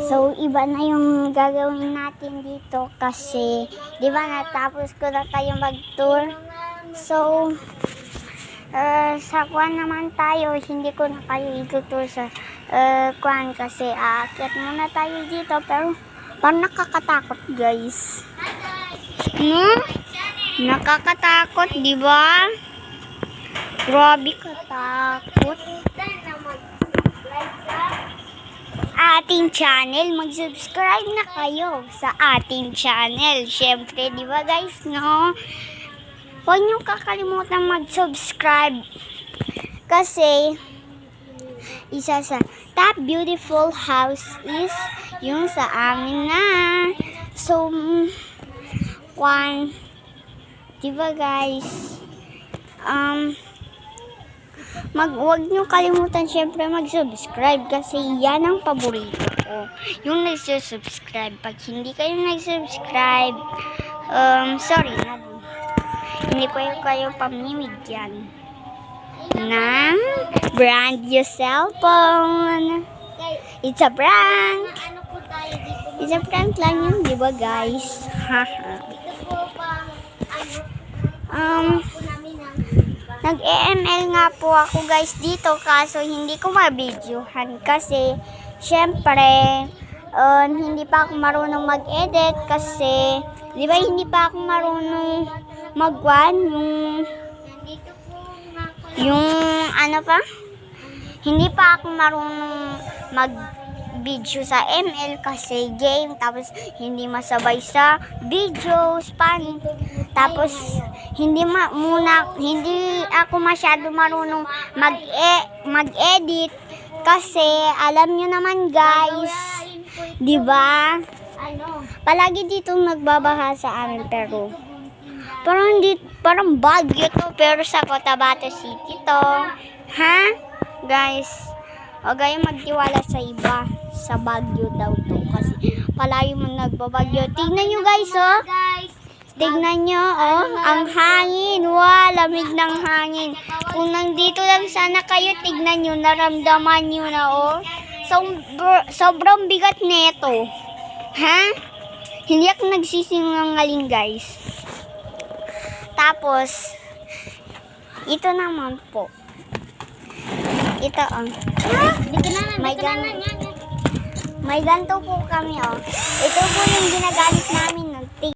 So, iba na yung gagawin natin dito kasi, di ba, natapos ko na tayo mag-tour. So, sa Kwan naman tayo, hindi ko na kayo itutur sa Kwan kasi aakyat muna tayo dito, pero parang nakakatakot, guys. Nakakatakot, di ba? Grabe katakot. Ating channel, mag-subscribe na kayo sa ating channel. Syempre, di ba guys, no? Huwag niyong kakalimutan mag-subscribe kasi isa sa top beautiful house is yung sa amin na. So, di ba guys, huwag nyo kalimutan syempre mag-subscribe kasi yan ang paborito ko, yung nagsusubscribe. Pag hindi kayo nag-subscribe, sorry na, hindi ko kayo pamimigyan ng brand new cellphone. It's a prank. It's a prank lang yun, di ba guys? Nag-EML nga po ako guys dito kaso hindi ko ma-videohan kasi syempre hindi pa ako marunong mag-edit kasi di ba hindi pa ako marunong mag-one yung ano pa? Hindi pa ako marunong mag-video sa ML kasi game, tapos hindi masabay sa video, span. Tapos hindi ako masyado marunong mag-edit kasi alam nyo naman guys, 'di ba? Palagi ditong nagbabaha sa amin pero parang Baguio to pero sa Cotabato City to. Ha? Guys, huwag kayong magtiwala sa iba. Sa Baguio daw to kasi palagi mo nagbabagyo. Tingnan nyo guys, oh. Tignan nyo, oh, ang hangin. Wow, lamig ng hangin. Kung nandito lang sana kayo, tignan nyo, naramdaman nyo na, oh. Sobrang bigat neto. Ha? Hindi ako nagsisinungaling, guys. Tapos, ito naman po. Ito, oh. May ganito po kami, oh. Ito po yung ginagamit namin